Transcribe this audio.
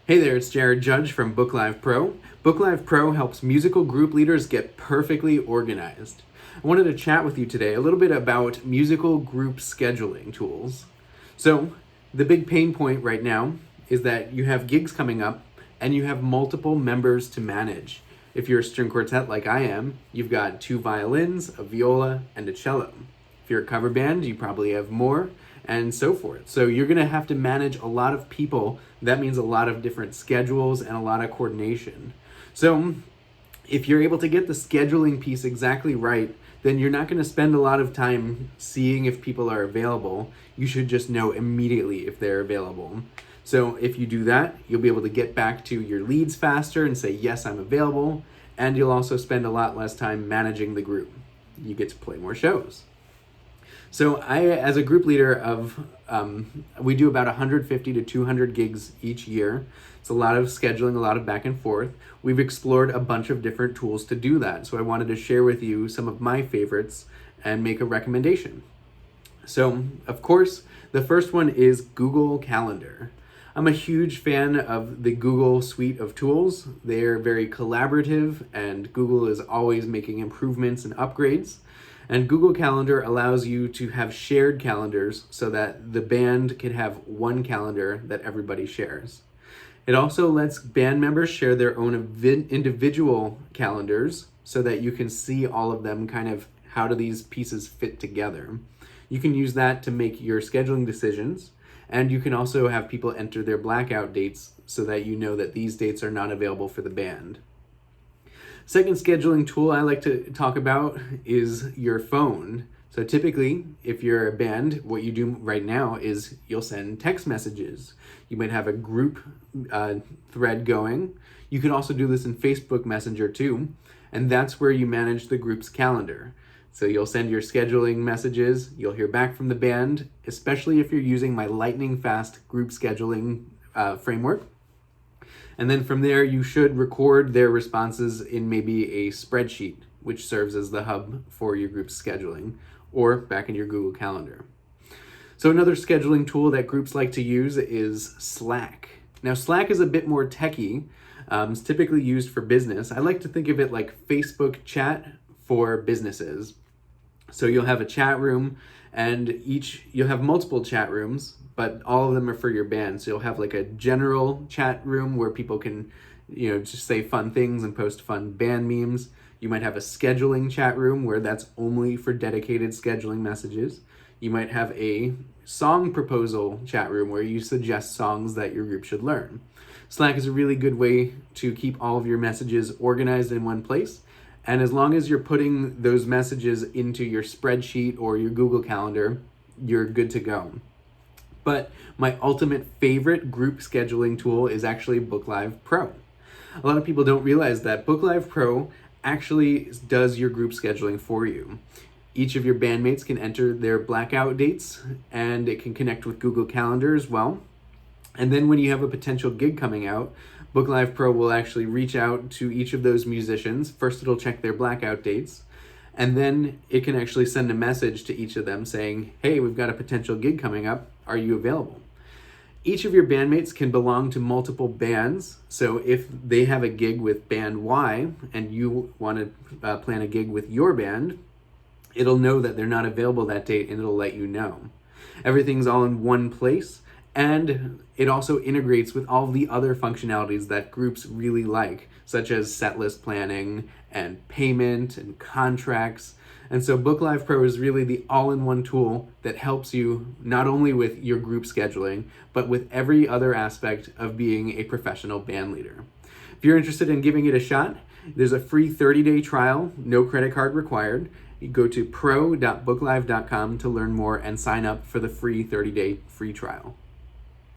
Hey there, it's Jared Judge from BookLive Pro. BookLive Pro helps musical group leaders get perfectly organized. I wanted to chat with you today a little bit about musical group scheduling tools. So, the big pain point right now is that you have gigs coming up and you have multiple members to manage. If you're a string quartet like I am, you've got 2 violins, a viola, and a cello. If you're a cover band, you probably have more, and so forth. So you're going to have to manage a lot of people. That means a lot of different schedules and a lot of coordination. So if you're able to get the scheduling piece exactly right, then you're not going to spend a lot of time seeing if people are available. You should just know immediately if they're available. So if you do that, you'll be able to get back to your leads faster and say, yes, I'm available. And you'll also spend a lot less time managing the group. You get to play more shows. So I, as a group leader we do about 150 to 200 gigs each year. It's a lot of scheduling, a lot of back and forth. We've explored a bunch of different tools to do that. So I wanted to share with you some of my favorites and make a recommendation. So, of course, the first one is Google Calendar. I'm a huge fan of the Google suite of tools. They're very collaborative, and Google is always making improvements and upgrades. And Google Calendar allows you to have shared calendars so that the band can have one calendar that everybody shares. It also lets band members share their own individual calendars so that you can see all of them, kind of how do these pieces fit together. You can use that to make your scheduling decisions, and you can also have people enter their blackout dates so that you know that these dates are not available for the band. Second scheduling tool I like to talk about is your phone. So typically, if you're a band, what you do right now is you'll send text messages. You might have a group thread going. You can also do this in Facebook Messenger too, and that's where you manage the group's calendar. So you'll send your scheduling messages, you'll hear back from the band, especially if you're using my lightning fast group scheduling framework. And then from there, you should record their responses in maybe a spreadsheet, which serves as the hub for your group scheduling, or back in your Google Calendar. So another scheduling tool that groups like to use is Slack. Now, Slack is a bit more techy. It's typically used for business. I like to think of it like Facebook chat for businesses. So you'll have a chat room, and you'll have multiple chat rooms, but all of them are for your band. So you'll have like a general chat room where people can, just say fun things and post fun band memes. You might have a scheduling chat room where that's only for dedicated scheduling messages. You might have a song proposal chat room where you suggest songs that your group should learn. Slack is a really good way to keep all of your messages organized in one place. And as long as you're putting those messages into your spreadsheet or your Google Calendar, you're good to go. But my ultimate favorite group scheduling tool is actually BookLive Pro. A lot of people don't realize that BookLive Pro actually does your group scheduling for you. Each of your bandmates can enter their blackout dates, and it can connect with Google Calendar as well. And then when you have a potential gig coming out, BookLive Pro will actually reach out to each of those musicians. First, it'll check their blackout dates, and then it can actually send a message to each of them saying, hey, we've got a potential gig coming up. Are you available? Each of your bandmates can belong to multiple bands. So if they have a gig with band Y and you want to plan a gig with your band, it'll know that they're not available that date, and it'll let you know. Everything's all in one place. And it also integrates with all the other functionalities that groups really like, such as setlist planning and payment and contracts. And so BookLive Pro is really the all-in-one tool that helps you not only with your group scheduling, but with every other aspect of being a professional band leader. If you're interested in giving it a shot, there's a free 30-day trial, no credit card required. You go to pro.booklive.com to learn more and sign up for the free 30-day free trial.